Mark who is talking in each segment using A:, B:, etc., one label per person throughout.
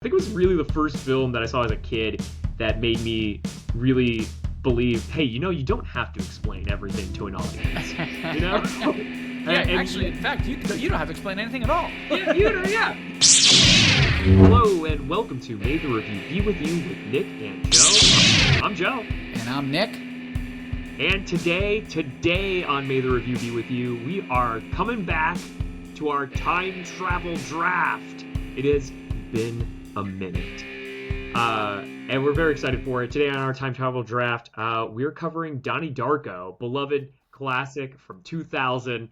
A: I think it was really the first film that I saw as a kid that made me really believe, hey, you don't have to explain everything to an audience, you know?
B: Yeah, actually, in fact, you don't have to explain anything at all.
A: Yeah. Hello and welcome to May the Review Be With You with Nick and Joe. I'm Joe.
B: And I'm Nick.
A: And today on May the Review Be With You, we are coming back to our time travel draft. It has been a minute. And we're very excited for it. Today on our time travel draft, we're covering Donnie Darko, beloved classic from 2000.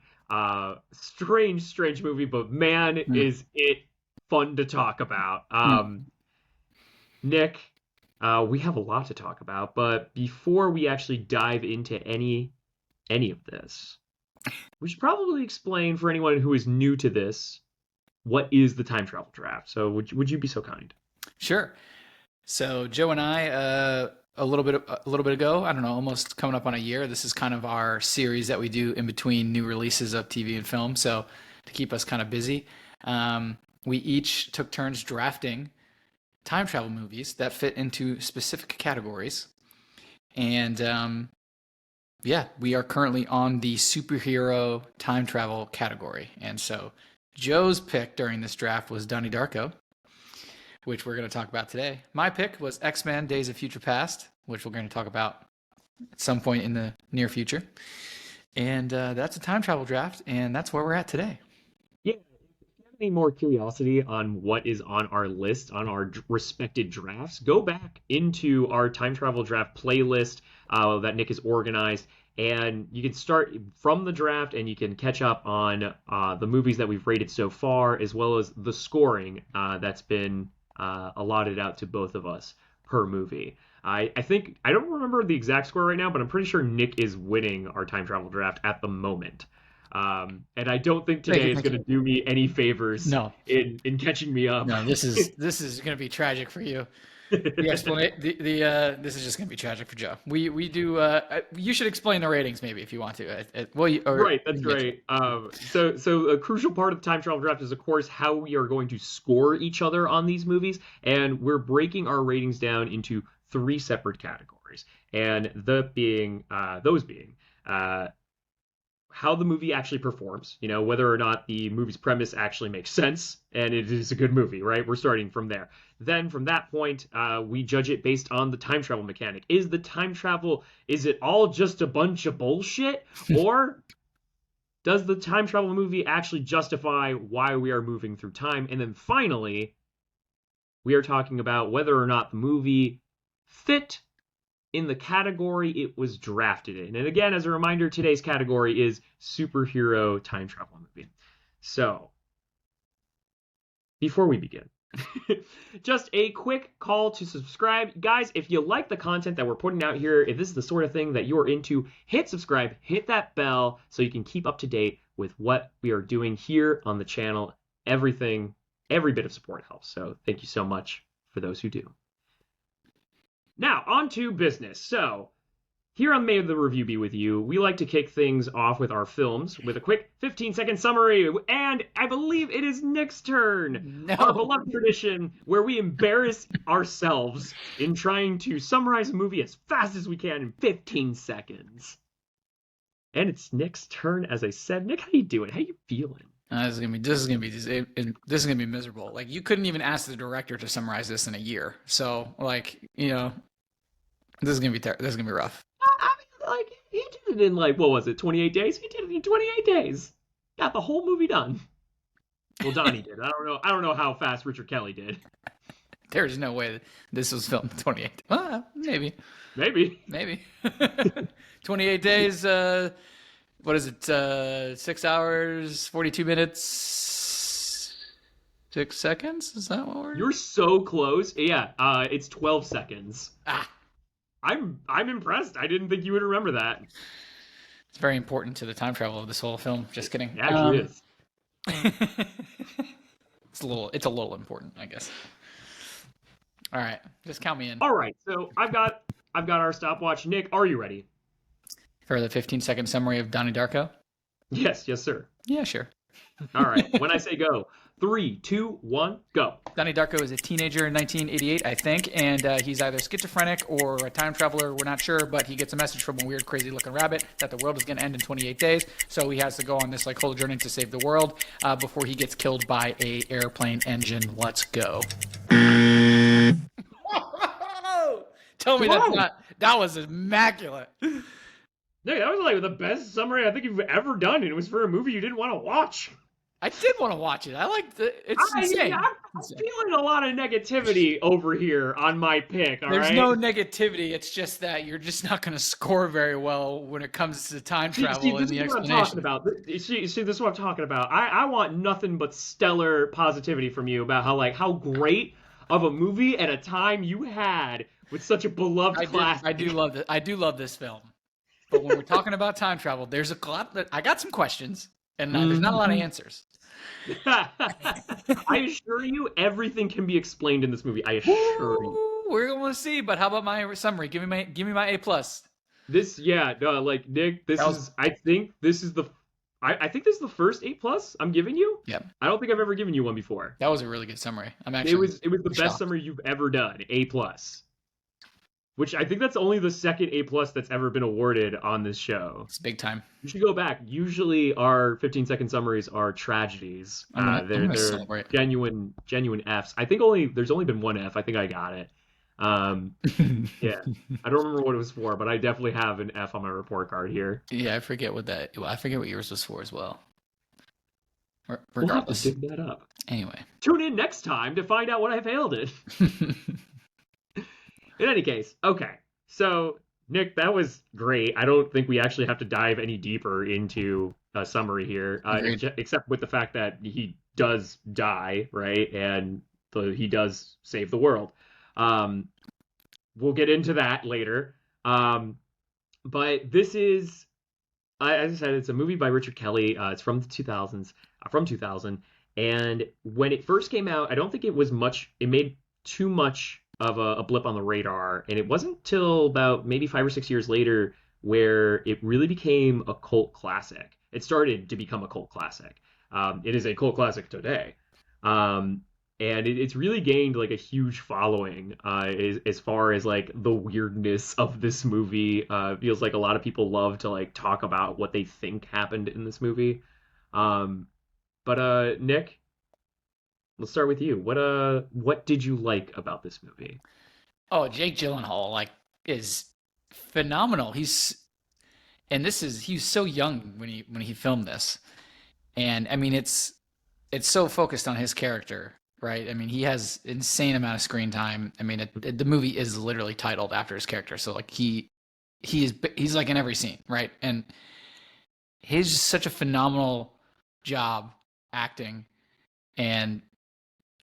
A: Strange movie, but man, is it fun to talk about. Nick, we have a lot to talk about, but before we actually dive into any of this, we should probably explain for anyone who is new to this, what is the time travel draft? So would you be so kind?
B: Sure. So Joe and I, a little bit ago, I don't know, almost coming up on a year. This is kind of our series that we do in between new releases of TV and film. So to keep us kind of busy, we each took turns drafting time travel movies that fit into specific categories. And we are currently on the superhero time travel category. And so Joe's pick during this draft was Donnie Darko, which we're going to talk about today. My pick was X-Men Days of Future Past, which we're going to talk about at some point in the near future. And that's a time travel draft, and that's where we're at today.
A: Yeah, if you have any more curiosity on what is on our list, on our respected drafts, go back into our time travel draft playlist that Nick has organized, and you can start from the draft and you can catch up on the movies that we've rated so far, as well as the scoring that's been allotted out to both of us per movie. I think, I don't remember the exact score right now, but I'm pretty sure Nick is winning our time travel draft at the moment. And I don't think today is going to do me any favors in catching me up.
B: No, this is going to be tragic for you. This is just going to be tragic for Joe. We do. You should explain the ratings maybe if you want to.
A: Right, that's great. So a crucial part of the time travel draft is, of course, how we are going to score each other on these movies, and we're breaking our ratings down into 3 separate categories, and those being how the movie actually performs, whether or not the movie's premise actually makes sense and it is a good movie, right? We're starting from there. Then from that point, we judge it based on the time travel mechanic. Is it all just a bunch of bullshit? Or does the time travel movie actually justify why we are moving through time? And then finally, we are talking about whether or not the movie fit in the category it was drafted in. And again, as a reminder, today's category is superhero time travel movie. So, before we begin, just a quick call to subscribe. Guys, if you like the content that we're putting out here, if this is the sort of thing that you're into, hit subscribe, hit that bell so you can keep up to date with what we are doing here on the channel. Every bit of support helps. So, thank you so much for those who do. Now, on to business. So, here on May the Review Be With You, we like to kick things off with our films with a quick 15-second summary, and I believe it is Nick's turn.
B: No.
A: Our beloved tradition where we embarrass ourselves in trying to summarize a movie as fast as we can in 15 seconds. And it's Nick's turn, as I said. Nick, how you doing? How you feeling?
B: This is gonna be miserable. Like, you couldn't even ask the director to summarize this in a year. So, this is gonna be rough.
A: I mean, he did it in, what was it, 28 days? He did it in 28 days. Got the whole movie done. Well, Donnie did. I don't know how fast Richard Kelly did.
B: There's no way this was filmed in 28. Maybe. 28 days. What is it? 6 hours, 42 minutes, 6 seconds? Is that what we're...
A: You're so close. Yeah, it's 12 seconds. I'm impressed. I didn't think you would remember that.
B: It's very important to the time travel of this whole film. Just kidding.
A: It actually is.
B: It's a little important, I guess. All right, just count me in.
A: All right, so I've got our stopwatch. Nick, are you ready?
B: For the 15-second summary of Donnie Darko?
A: Yes, sir.
B: Yeah, sure.
A: All right. When I say go, 3, 2, 1, go.
B: Donnie Darko is a teenager in 1988, I think, and he's either schizophrenic or a time traveler. We're not sure, but he gets a message from a weird, crazy-looking rabbit that the world is going to end in 28 days. So he has to go on this whole journey to save the world before he gets killed by a airplane engine. Let's go. Tell me that's not. That was immaculate.
A: Nick, that was like the best summary I think you've ever done, and it was for a movie you didn't want to watch.
B: I did want to watch it. I liked it. It's insane.
A: I'm feeling a lot of negativity over here on my pick.
B: There's no negativity. It's just that you're just not going to score very well when it comes to time travel and the explanation.
A: This is what I'm talking about. See, this is what I'm talking about. I want nothing but stellar positivity from you about how great of a movie at a time you had with such a beloved classic.
B: I do love this. I do love this film. But when we're talking about time travel, there's a lot that I got some questions. And there's not a lot of answers.
A: I assure you, everything can be explained in this movie. I assure you.
B: We're going to see. But how about my summary? Give me my A+.
A: Nick, I think this is the first A+ I'm giving you.
B: Yep.
A: I don't think I've ever given you one before.
B: That was a really good summary.
A: It was the best summary you've ever done. A+. Which I think that's only the second A+ that's ever been awarded on this show.
B: It's big time.
A: You should go back. Usually our 15-second summaries are tragedies. They're genuine Fs. I think there's only been one F. I think I got it. Yeah. I don't remember what it was for, but I definitely have an F on my report card here.
B: Yeah, I forget what yours was for as well. Regardless.
A: We'll have to dig that up.
B: Anyway.
A: Tune in next time to find out what I failed it. In any case, okay. So, Nick, that was great. I don't think we actually have to dive any deeper into a summary here, except with the fact that he does die, right? And he does save the world. We'll get into that later. But this is, as I said, it's a movie by Richard Kelly. It's from the 2000s, from 2000. And when it first came out, I don't think it made too much of a blip on the radar, and it wasn't till about maybe 5 or 6 years later where it really became a cult classic. It started to become a cult classic. It is a cult classic today, and it's really gained a huge following as far as the weirdness of this movie. Feels like a lot of people love to talk about what they think happened in this movie. But Nick, let's start with you. What did you like about this movie?
B: Oh, Jake Gyllenhaal is phenomenal. He's so young when he filmed this, and I mean it's so focused on his character, right? I mean he has insane amount of screen time. I mean the movie is literally titled after his character, so he's in every scene, right? And he's just such a phenomenal job acting, and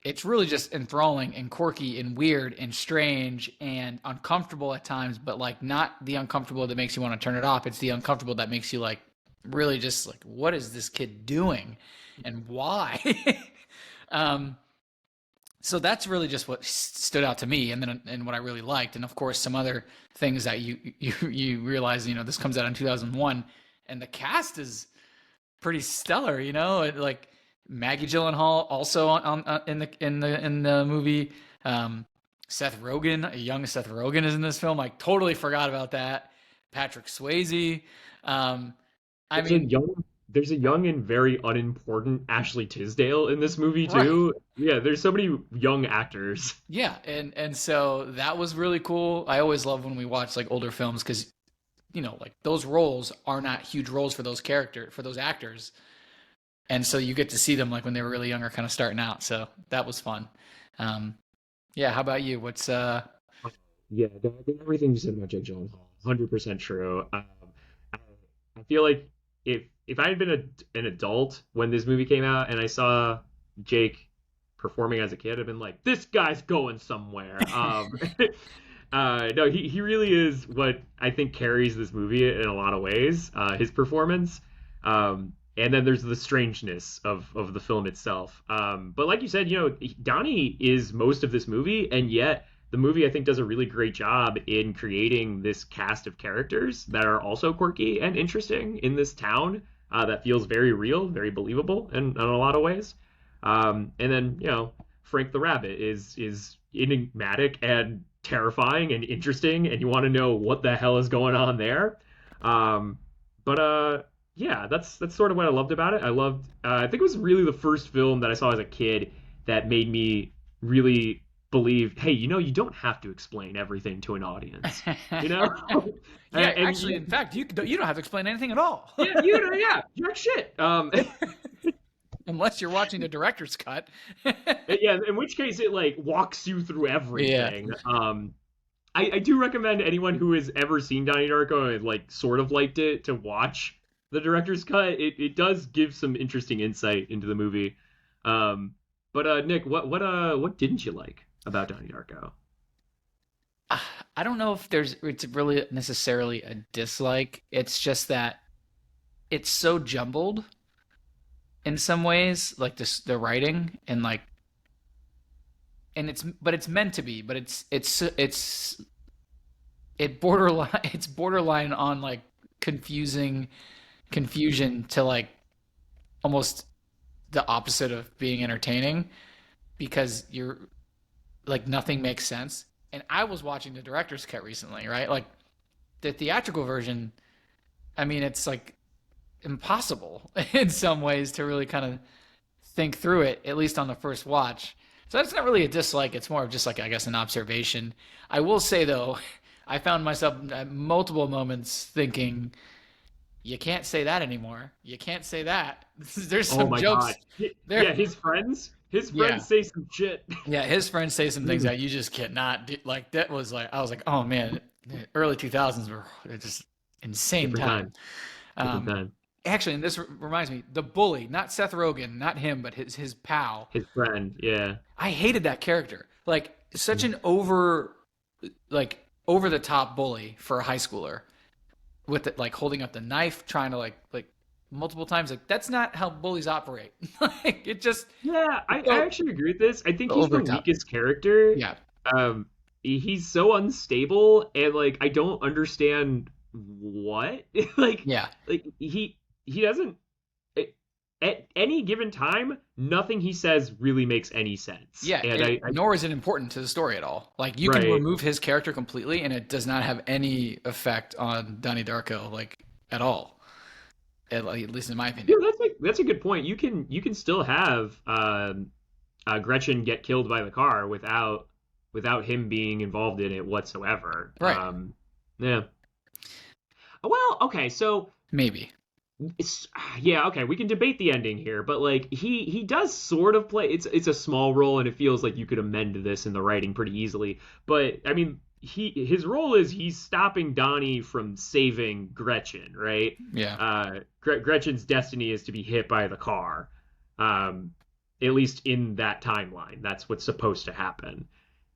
B: it's really just enthralling and quirky and weird and strange and uncomfortable at times, but not the uncomfortable that makes you want to turn it off. It's the uncomfortable that makes you really just what is this kid doing and why? So that's really just what stood out to me, and what I really liked. And of course, some other things that you realize, this comes out in 2001, and the cast is pretty stellar, Maggie Gyllenhaal also in the movie. Seth Rogen, a young Seth Rogen is in this film. I totally forgot about that. Patrick Swayze.
A: There's a young and very unimportant Ashley Tisdale in this movie too. Right. Yeah, there's so many young actors.
B: Yeah, and so that was really cool. I always love when we watch older films because those roles are not huge roles for those actors. And so you get to see them when they were really young or kind of starting out. So that was fun. Yeah. How about you? What's
A: Yeah, everything you said about Jake Gyllenhaal, 100% true. I feel like if I had been an adult when this movie came out and I saw Jake performing as a kid, I'd been like, this guy's going somewhere. No, he really is what I think carries this movie in a lot of ways. His performance. And then there's the strangeness of the film itself. But like you said, Donnie is most of this movie, and yet the movie, I think, does a really great job in creating this cast of characters that are also quirky and interesting in this town that feels very real, very believable in a lot of ways. And then Frank the Rabbit is enigmatic and terrifying and interesting, and you want to know what the hell is going on there. Um, but yeah, that's sort of what I loved about it. I loved. I think it was really the first film that I saw as a kid that made me really believe, hey, you don't have to explain everything to an audience, you know?
B: Yeah,
A: and
B: actually, in fact, you don't have to explain anything at all.
A: yeah, jack shit.
B: Unless you're watching the director's cut.
A: Yeah, in which case it like walks you through
B: Yeah.
A: everything. I do recommend anyone who has ever seen Donnie Darko and like sort of liked it to watch the director's cut. It does give some interesting insight into the movie. But Nick, what didn't you like about Donnie Darko?
B: I don't know if it's really necessarily a dislike. It's just that it's so jumbled in some ways, like the writing and like and it's meant to be, but it's borderline on like confusing confusion to like almost the opposite of being entertaining because you're like nothing makes sense. And I was watching the director's cut recently, right? Like the theatrical version, I mean, it's like impossible in some ways to really kind of think through it, at least on the first watch. So that's not really a dislike. It's more of just like, I guess, an observation. I will say, though, I found myself at multiple moments thinking, you can't say that anymore. You can't say that. There's
A: Oh
B: some
A: my
B: jokes
A: God.
B: there.
A: Yeah, his
B: Yeah.
A: friends say some shit.
B: Yeah, his friends say some things that you just cannot do. Like that was like I was like, oh man, the early 2000s were just insane
A: Different
B: time.
A: time. Different
B: Um,
A: time.
B: actually, and this reminds me, the bully, not Seth Rogen, not him, but his pal.
A: His friend, yeah.
B: I hated that character. Like such an over the top bully for a high schooler with it, like holding up the knife, trying to like multiple times. Like that's not how bullies operate. Like it just
A: Yeah, I
B: so
A: actually agree with this. I think he's
B: over
A: the
B: the top.
A: weakest character.
B: Yeah,
A: He's so unstable and like I don't understand what like
B: yeah.
A: like he doesn't at any given time nothing he says really makes any sense.
B: Yeah,
A: And I
B: nor is it important to the story at all. Like you can
A: right.
B: remove his character completely, and it does not have any effect on Donnie Darko, like at all. At least in my
A: Yeah,
B: opinion.
A: that's a good point. You can still have Gretchen get killed by the car without him being involved in it whatsoever.
B: Right.
A: Yeah. Well, okay, so
B: Maybe.
A: it's yeah, okay, we can debate the ending here, but like he does sort of play it's a small role and it feels like you could amend this in the writing pretty easily. But I mean, his role is he's stopping Donnie from saving Gretchen, right?
B: Yeah.
A: Gretchen's destiny is to be hit by the car. At least in that timeline, that's what's supposed to happen.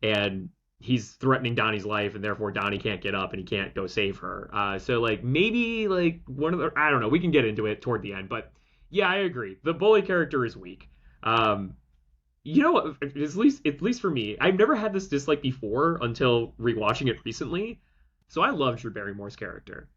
A: And he's threatening Donnie's life, and therefore Donnie can't get up and he can't go save her. So like maybe like one of the I don't know. We can get into it toward the end, but yeah, I agree. The bully character is weak. At least for me, I've never had this dislike before until rewatching it recently. So I love Drew Barrymore's character.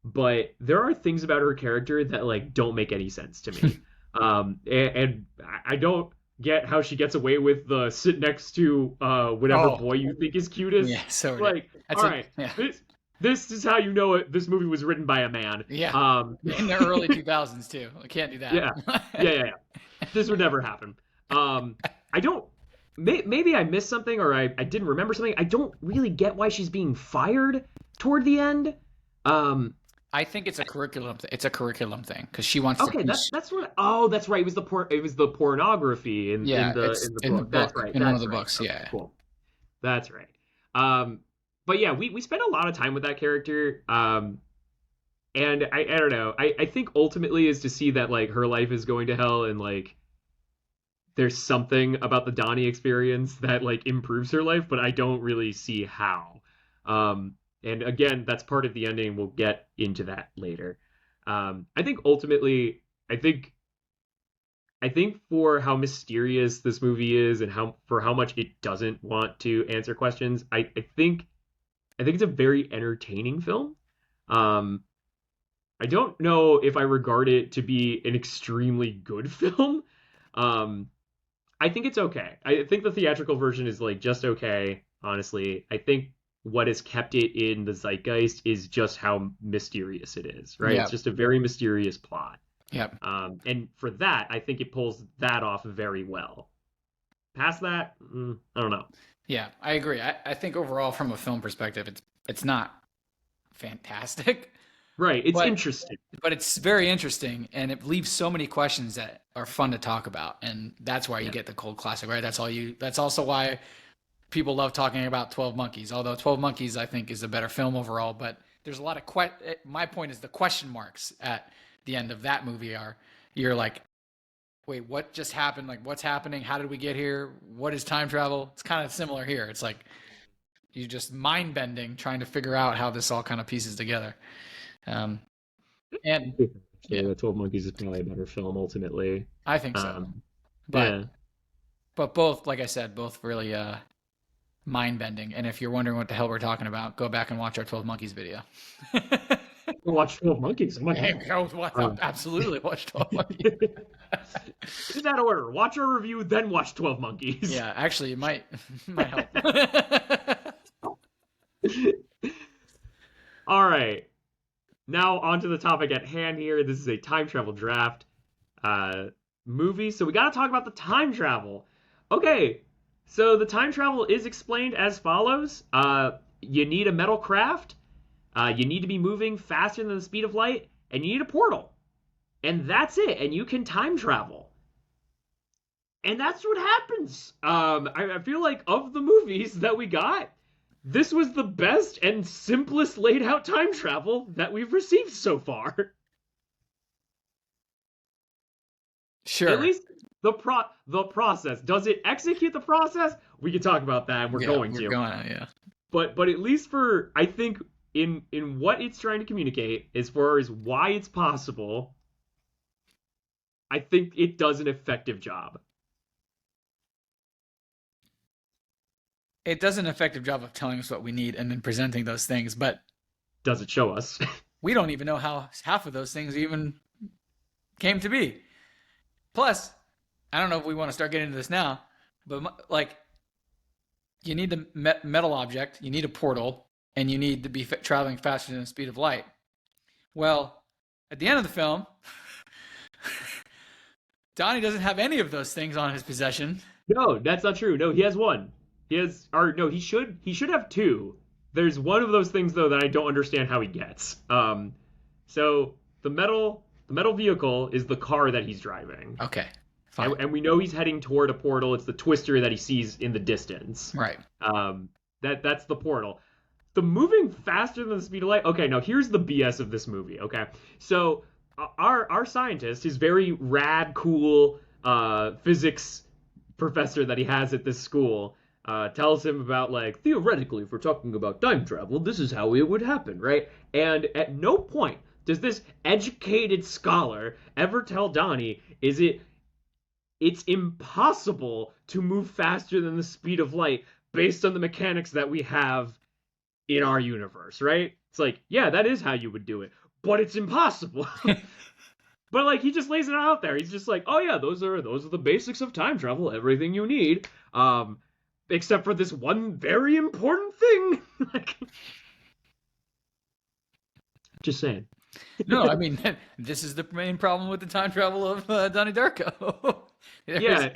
A: But there are things about her character that like don't make any sense to me. And I don't get how she gets away with the sit next to whatever
B: Oh,
A: boy you think is cutest.
B: yeah. So
A: Like,
B: that's
A: all
B: a
A: right,
B: yeah.
A: this is how you know this movie was written by a man.
B: Yeah. In the
A: Yeah,
B: early 2000s too. I can't do
A: yeah,
B: that.
A: yeah. This would never happen. I don't. Maybe I missed something or I didn't remember something. I don't really get why she's being fired toward the end. Um,
B: I think it's a curriculum. It's a curriculum thing because she wants to
A: okay,
B: teach.
A: that's what. Oh, that's right. It was the pornography
B: Yeah, it's
A: in the
B: in the
A: book. That's
B: book,
A: right.
B: in one of
A: That's
B: the
A: right.
B: books.
A: Okay,
B: Yeah.
A: cool. That's right. But yeah, we spent a lot of time with that character. And I don't know. I think ultimately is to see that like her life is going to hell and like there's something about the Donnie experience that like improves her life, but I don't really see how. And again, that's part of the ending. We'll get into that later. I think ultimately, I think for how mysterious this movie is and how much it doesn't want to answer questions, I think it's a very entertaining film. Um, I don't know if I regard it to be an extremely good film. I think it's okay. I think the theatrical version is like just okay, honestly. I think what has kept it in the zeitgeist is just how mysterious it is, right? It's
B: Yep.
A: just a very mysterious plot.
B: Yep.
A: And for that, I think it pulls that off very well. Past that, I don't know.
B: Yeah, I agree. I think overall, from a film perspective, it's not fantastic,
A: Right, it's
B: but
A: interesting.
B: it's very interesting, and it leaves so many questions that are fun to talk about, and that's why you
A: Yeah.
B: get the cult classic, right? That's all you. That's also why people love talking about 12 Monkeys. Although 12 Monkeys, I think, is a better film overall, but there's a lot of my point is the question marks at the end of that movie are you're like, wait, what just happened? Like, what's happening? How did we get here? What is time travel? It's kind of similar here. It's like you just mind bending trying to figure out how this all kind of pieces together. Um, and
A: Actually,
B: yeah,
A: the 12 Monkeys is probably a better film ultimately.
B: I think so.
A: Um,
B: But
A: yeah.
B: both, like I said, both really mind bending. And if you're wondering what the hell we're talking about, go back and watch our 12 Monkeys video.
A: Go watch 12 Monkeys. Oh my
B: Hey,
A: God.
B: go watch,
A: Um,
B: absolutely watch 12 Monkeys.
A: in that order, watch our review, then watch 12 Monkeys.
B: Yeah, actually, it might help.
A: All right. Now on to the topic at hand here. This is a time travel draft uh movie. So we got to talk about the time travel. Okay. So the time travel is explained as follows. You need a metal craft. You need to be moving faster than the speed of light, and you need a portal. And that's it. And you can time travel. And that's what happens. I feel like of the movies that we got, this was the best and simplest laid out time travel that we've received so far. At
B: Sure.
A: least the process. Does it execute the process? We can talk about that, and we're
B: Yeah,
A: going
B: we're
A: to.
B: going on, yeah.
A: But at least for I think in what it's trying to communicate, as far as why it's possible, I think it does an effective job.
B: It does an effective job of telling us what we need and then presenting those things, but
A: Does it show us?
B: we don't even know how half of those things even came to be. Plus, I don't know if we want to start getting into this now, but like, you need the metal object, you need a portal, and you need to be traveling faster than the speed of light. Well, at the end of the film, Donnie doesn't have any of those things on his possession.
A: No, that's not true. No, he has one. He has, or no, he should have two. There's one of those things though that I don't understand how he gets. So the metal vehicle is the car that he's driving,
B: Okay, fine.
A: and we know he's heading toward a portal. It's the twister that he sees in the distance.
B: Right.
A: That's the portal. The moving faster than the speed of light. Okay, now here's the BS of this movie. Okay, so our scientist, his very rad, cool physics professor that he has at this school, tells him about like theoretically, if we're talking about time travel, this is how it would happen, right? And at no point does this educated scholar ever tell Donnie it's impossible to move faster than the speed of light based on the mechanics that we have in our universe, right? It's like, yeah, that is how you would do it, but it's impossible. But like he just lays it out there. He's just like, oh yeah, those are the basics of time travel, everything you need. Except for this one very important thing. Like, just saying.
B: No, I mean, this is the main problem with the time travel of Donnie Darko.
A: Yeah,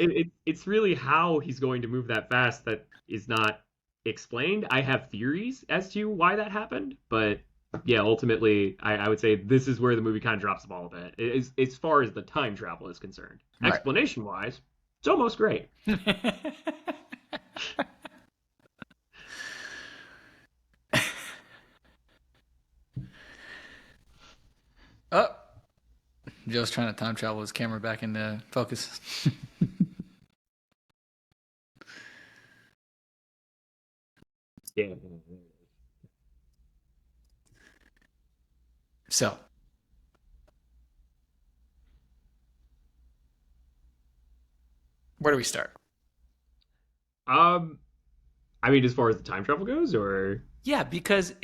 A: it's really how he's going to move that fast that is not explained. I have theories as to why that happened, but yeah, ultimately, I would say this is where the movie kind of drops the ball a bit, as far as the time travel is concerned.
B: Right.
A: Explanation wise, it's almost great.
B: Oh, Joe's trying to time travel his camera back into focus.
A: Yeah.
B: So, where do we start?
A: Um, I mean, as far as the time travel goes, or
B: Yeah, because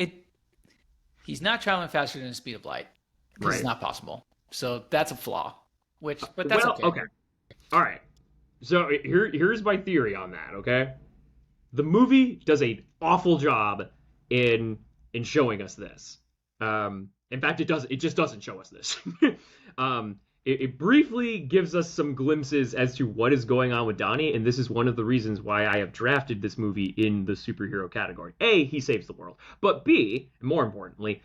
B: he's not traveling faster than the speed of light because it's
A: right.
B: not possible. So that's a flaw. But that's
A: Well,
B: okay.
A: okay. All right. So here's my theory on that. Okay, the movie does an awful job in showing us this. In fact, it just doesn't show us this. It briefly gives us some glimpses as to what is going on with Donnie, and this is one of the reasons why I have drafted this movie in the superhero category. A, he saves the world, but B, and more importantly,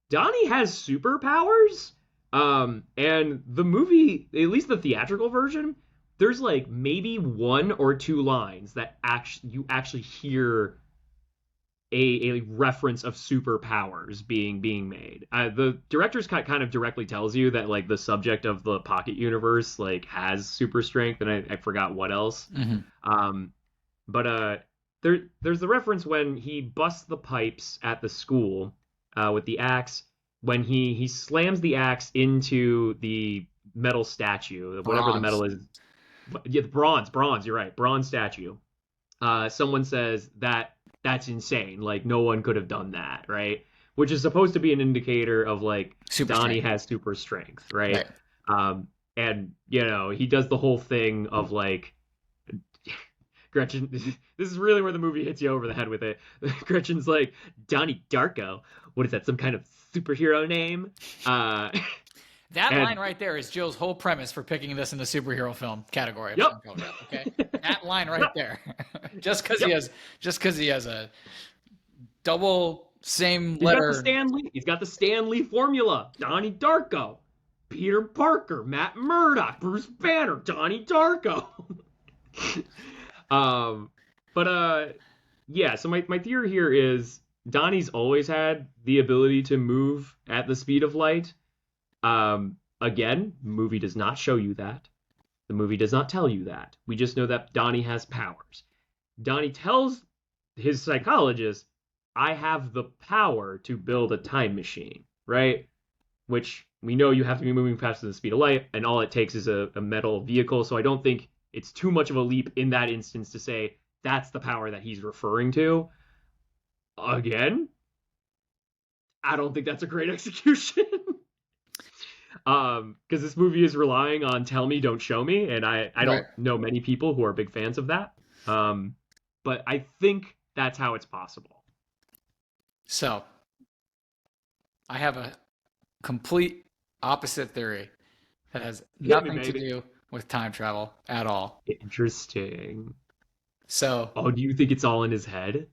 A: Donnie has superpowers. And the movie, at least the theatrical version, there's like maybe one or two lines that actually hear a reference of superpowers being made. The director's cut kind of directly tells you that like the subject of the Pocket Universe like has super strength, and I forgot what else.
B: Mm-hmm.
A: But there's the reference when he busts the pipes at the school with the axe. When he slams the axe into the metal statue, whatever the metal is. Yeah, bronze. You're right, bronze statue. Someone says that's insane. Like no one could have done that, right? Which is supposed to be an indicator of like
B: Super
A: Donnie
B: strength.
A: has super strength, right?
B: Right.
A: And he does the whole thing of like Gretchen. This is really where the movie hits you over the head with it. Gretchen's like Donnie Darko. What is that? Some kind of superhero name?
B: That
A: And
B: line right there is Jill's whole premise for picking this in the superhero film category. Of
A: yep,
B: Film, okay, that line right
A: yep,
B: there, just because
A: yep.
B: he has a double same letter.
A: He's got the Stan Lee formula. Donnie Darko, Peter Parker, Matt Murdock, Bruce Banner, Donnie Darko. um, but yeah. So my theory here is Donnie's always had the ability to move at the speed of light. Again, the movie does not show you that. The movie does not tell you that. We just know that Donnie has powers. Donnie tells his psychologist, I have the power to build a time machine, right? Which we know you have to be moving faster than the speed of light, and all it takes is a metal vehicle. So I don't think it's too much of a leap in that instance to say that's the power that he's referring to. Again, I don't think that's a great execution. Because this movie is relying on tell me, don't show me, and I
B: Right.
A: don't know many people who are big fans of that. But I think that's how it's possible.
B: So I have a complete opposite theory that has
A: Hit me,
B: nothing to
A: baby.
B: do with time travel at all.
A: Interesting.
B: So,
A: Oh, do you think it's all in his head?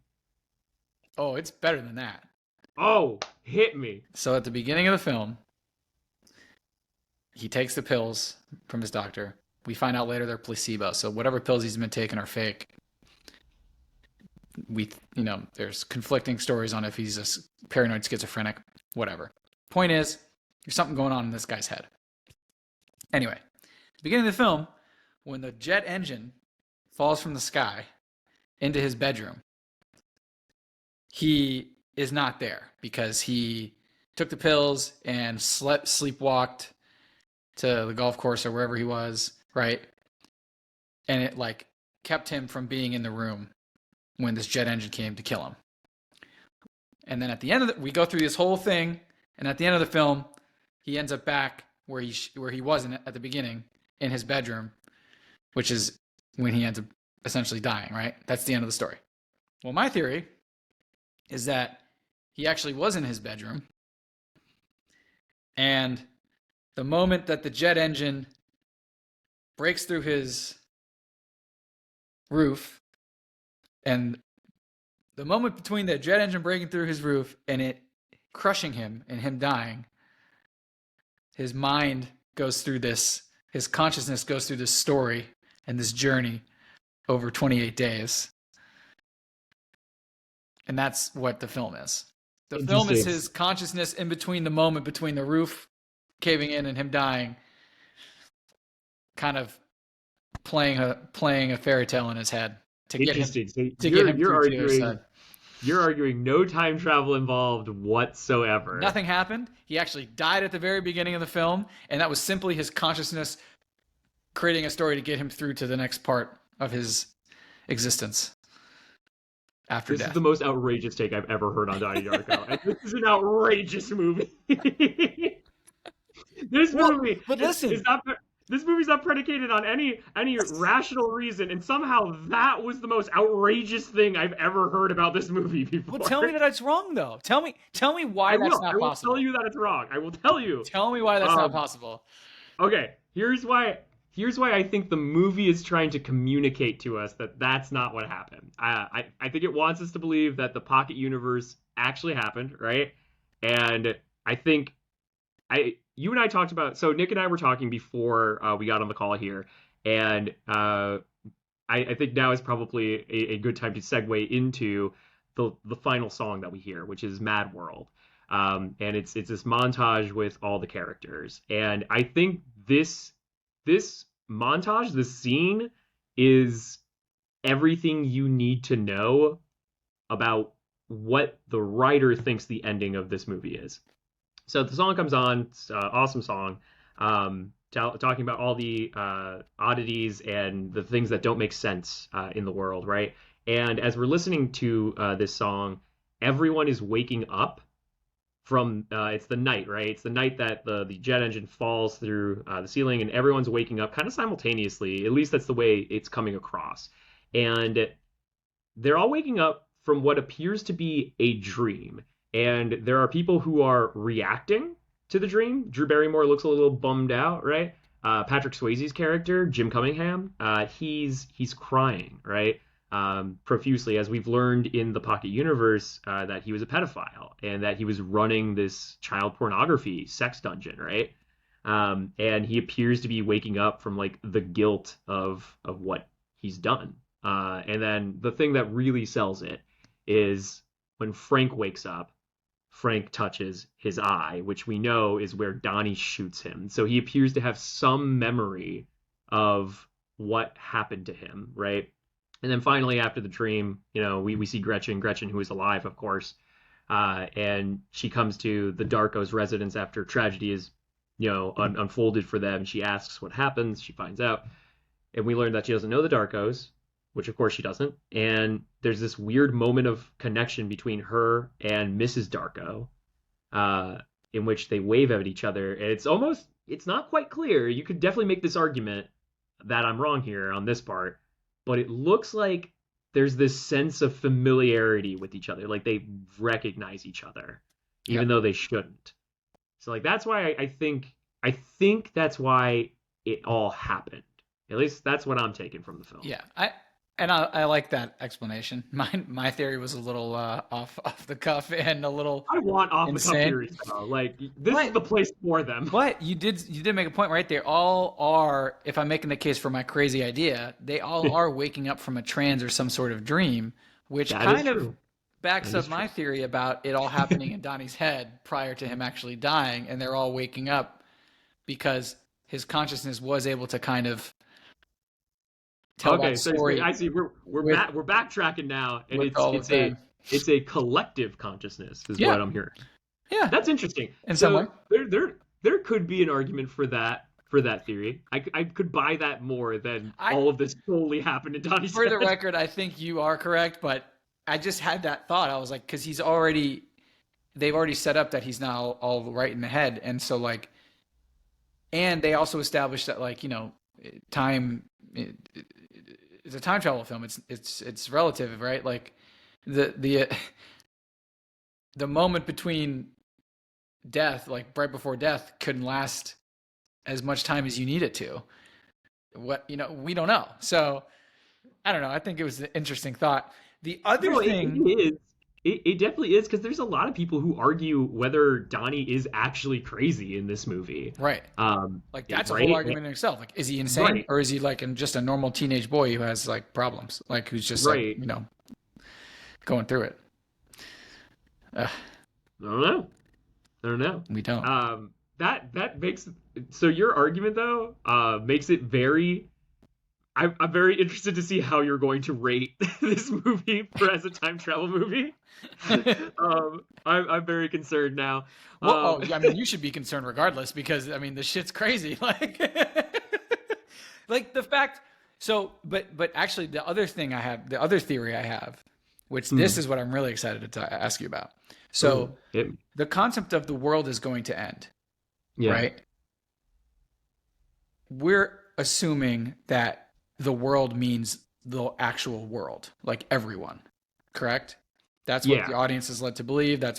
B: oh, it's better than that.
A: Oh, hit me.
B: So at the beginning of the film, he takes the pills from his doctor. We find out later they're placebo. So whatever pills he's been taking are fake. There's conflicting stories on if he's a paranoid schizophrenic, whatever. Point is, there's something going on in this guy's head. Anyway, beginning of the film, when the jet engine falls from the sky into his bedroom, he is not there because he took the pills and sleepwalked to the golf course or wherever he was, right? And it like kept him from being in the room when this jet engine came to kill him. And then at the end of we go through this whole thing, and at the end of the film, he ends up back where he wasn't at the beginning in his bedroom, which is when he ends up essentially dying, right? That's the end of the story. Well, my theory is that he actually was in his bedroom, and the moment that the jet engine breaks through his roof, and the moment between the jet engine breaking through his roof and it crushing him and him dying, his mind goes through this, his consciousness goes through this story and this journey over 28 days. And that's what the film is. The film is his consciousness in between the moment between the roof caving in and him dying, kind of playing a fairy tale in his head to get him through to the other side.
A: You're arguing no time travel involved whatsoever.
B: Nothing happened. He actually died at the very beginning of the film, and that was simply his consciousness creating a story to get him through to the next part of his existence after death.
A: This is the most outrageous take I've ever heard on Donnie Darko. And this is an outrageous movie. This movie
B: but listen,
A: is not. This movie's not predicated on any rational reason, and somehow that was the most outrageous thing I've ever heard about this movie before.
B: Well, tell me that that's wrong, though. Tell me why
A: I
B: that's
A: will.
B: not
A: I will
B: possible.
A: tell you that it's wrong. I will tell you.
B: Tell me why that's not
A: Um,
B: possible.
A: okay, here's why. Here's why I think the movie is trying to communicate to us that that's not what happened. I think it wants us to believe that the pocket universe actually happened, right? And I think you and I talked about, so Nick and I were talking before we got on the call here, and I think now is probably a good time to segue into the final song that we hear, which is Mad World. And it's this montage with all the characters, and I think this montage, this scene, is everything you need to know about what the writer thinks the ending of this movie is. So the song comes on, it's an awesome song, talking about all the oddities and the things that don't make sense in the world, right? And as we're listening to this song, everyone is waking up from it's the night, right? It's the night that the jet engine falls through the ceiling, and everyone's waking up kind of simultaneously. At least that's the way it's coming across. And they're all waking up from what appears to be a dream. And there are people who are reacting to the dream. Drew Barrymore looks a little bummed out, right? Patrick Swayze's character, Jim Cunningham, he's crying, right? Profusely, as we've learned in the Pocket Universe, that he was a pedophile and that he was running this child pornography sex dungeon, right? And he appears to be waking up from like the guilt of what he's done. And then the thing that really sells it is when Frank wakes up. Frank touches his eye, which we know is where Donnie shoots him. So he appears to have some memory of what happened to him, right? And then finally, after the dream, we see Gretchen, who is alive, of course, and she comes to the Darko's residence after tragedy is, unfolded for them. She asks what happens. She finds out, and we learn that she doesn't know the Darkos, which of course she doesn't. And there's this weird moment of connection between her and Mrs. Darko, in which they wave at each other. And it's not quite clear. You could definitely make this argument that I'm wrong here on this part, but it looks like there's this sense of familiarity with each other. Like they recognize each other, even though they shouldn't. So like, that's why I think that's why it all happened. At least that's what I'm taking from the film.
B: Yeah, I like that explanation. My theory was a little off the cuff and a little
A: I want off the cuff
B: insane.
A: theories though. Like this is the place for them.
B: But you did make a point, right? They all are. If I'm making the case for my crazy idea, they all are waking up from a trance or some sort of dream, which
A: That
B: kind
A: is
B: of
A: true.
B: backs
A: That
B: up
A: is
B: my
A: true.
B: theory about it all happening in Donnie's head prior to him actually dying, and they're all waking up because his consciousness was able to kind of tell
A: Okay,
B: that
A: so
B: story.
A: I see we're
B: with-
A: backtracking now, and
B: with all of them.
A: it's a collective consciousness is
B: Yeah.
A: what I'm hearing.
B: Yeah,
A: That's interesting.
B: in some way.
A: There could be an argument for that theory. I could buy that more than all of this solely happened in Donnie's
B: For the
A: head.
B: record, I think you are correct, but I just had that thought. I was like, because they've already set up that he's now all right in the head, and so like, and they also established that like time it's a time travel film. It's relative, right? Like the moment between death, like right before death, couldn't last as much time as you need it to. We don't know. So I don't know. I think it was an interesting thought. The other
A: No,
B: thing,
A: it is. It definitely is, because there's a lot of people who argue whether Donnie is actually crazy in this movie.
B: right? Like that's a
A: Right?
B: whole argument in itself. Like, is he insane,
A: Right.
B: or is he like just a normal teenage boy who has like problems, like who's just
A: Right.
B: like going through it?
A: I don't know.
B: We don't.
A: That makes, so your argument though makes it very. I'm very interested to see how you're going to rate this movie as a time travel movie. I'm very concerned now.
B: Well, I mean, you should be concerned regardless because I mean, the shit's crazy. Like, like the fact. So, but actually, the other theory I have, which this is what I'm really excited to ask you about. So, the concept of the world is going to end,
A: Yeah.
B: right? we're assuming that the world means the actual world, like everyone, correct? That's what the
A: Yeah.
B: audience is led to believe. I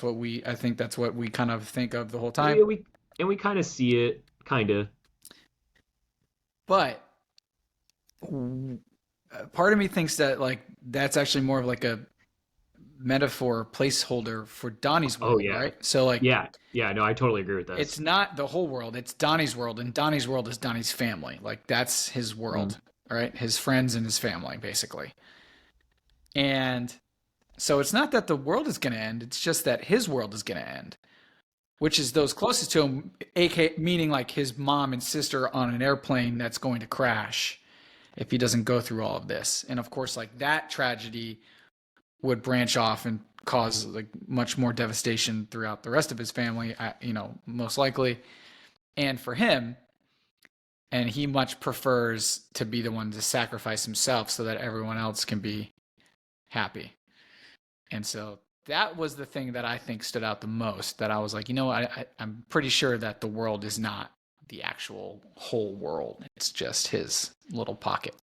B: think that's what we kind of think of the whole time.
A: Yeah, we kind of see it, kind of.
B: But part of me thinks that like that's actually more of like a metaphor placeholder for Donnie's
A: Oh
B: world,
A: yeah,
B: right? So like
A: yeah, yeah. No, I totally agree with
B: it's
A: this.
B: not the whole world, it's Donnie's world, and Donnie's world is Donnie's family. Like that's his
A: Mm.
B: world, all right? His friends and his family, basically. And so it's not that the world is going to end, it's just that his world is going to end, which is those closest to him, aka meaning like his mom and sister on an airplane that's going to crash if he doesn't go through all of this. And of course, like that tragedy would branch off and cause like much more devastation throughout the rest of his family, most likely. And for him, and he much prefers to be the one to sacrifice himself so that everyone else can be happy. And so that was the thing that I think stood out the most. That I was like, I'm pretty sure that the world is not the actual whole world. It's just his little pocket.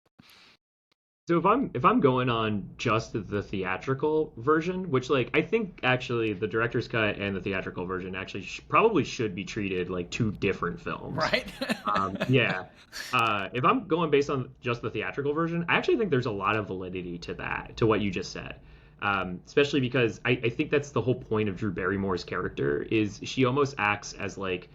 A: So if I'm going on just the theatrical version, which like I think actually the director's cut and the theatrical version actually probably should be treated like two different films.
B: Right?
A: Yeah. If I'm going based on just the theatrical version, I actually think there's a lot of validity to that, to what you just said. Especially because I think that's the whole point of Drew Barrymore's character is she almost acts as like,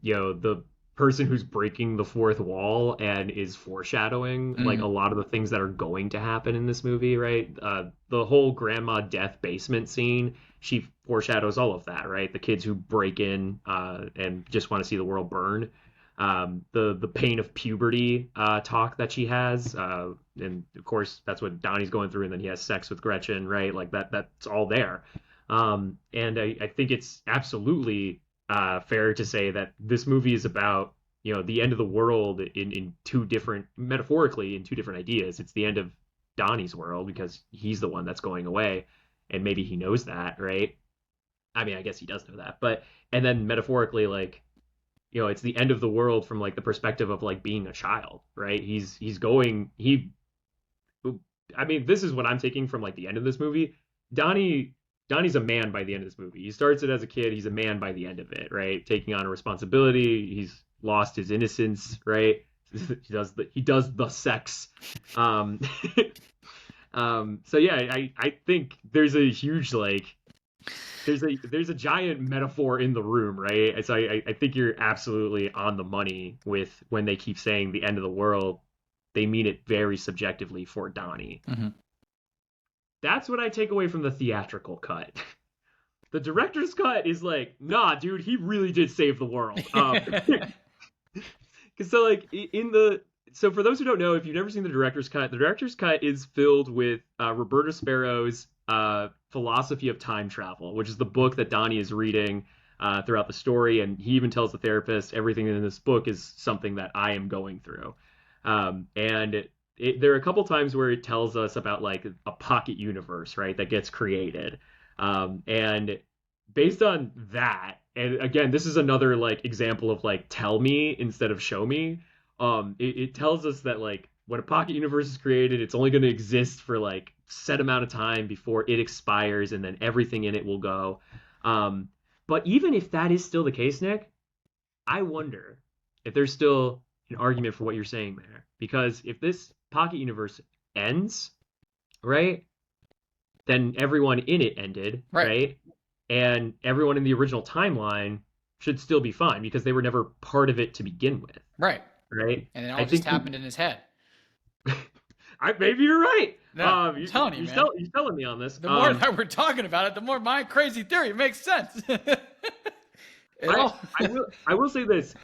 A: the person who's breaking the fourth wall and is foreshadowing like
B: Mhm.
A: a lot of the things that are going to happen in this movie, right? The whole grandma death basement scene, she foreshadows all of that, right? The kids who break in and just want to see the world burn. The pain of puberty talk that she has, and of course that's what Donnie's going through, and then he has sex with Gretchen, right? Like that's all there. And I think it's absolutely fair to say that this movie is about the end of the world in two different, metaphorically, in two different ideas. It's the end of Donnie's world because he's the one that's going away, and maybe he knows that, right? I mean, I guess he does know that, but and then metaphorically, like it's the end of the world from like the perspective of like being a child, right? He's going he I mean, this is what I'm taking from like the end of this movie. Donnie Donnie's a man by the end of this movie. He starts it as a kid, he's a man by the end of it, right? Taking on a responsibility, he's lost his innocence, right? He does the sex. Um so yeah, I think there's a huge like there's a giant metaphor in the room, right? So I think you're absolutely on the money with when they keep saying the end of the world, they mean it very subjectively for Donnie.
B: Mhm.
A: That's what I take away from the theatrical cut. The director's cut is like, nah, dude, he really did save the world. So like in the so for those who don't know, if you've never seen the director's cut is filled with Roberta Sparrow's philosophy of time travel, which is the book that Donnie is reading throughout the story, and he even tells the therapist everything in this book is something that I am going through. There are a couple times where it tells us about like a pocket universe, right, that gets created, and based on that, and again, this is another like example of like tell me instead of show me. It tells us that like when a pocket universe is created, it's only going to exist for like set amount of time before it expires, and then everything in it will go. But even if that is still the case, Nick, I wonder if there's still an argument for what you're saying there. Because if this pocket universe ends, right, then everyone in it ended,
B: Right.
A: right? And everyone in the original timeline should still be fine because they were never part of it to begin with,
B: Right.
A: right?
B: And it
A: I
B: all just
A: think
B: happened in his head.
A: maybe you're right.
B: No, I'm telling you, man.
A: You're telling me on this.
B: The more that we're talking about it, the more my crazy theory makes sense. It
A: I
B: all.
A: I will say this.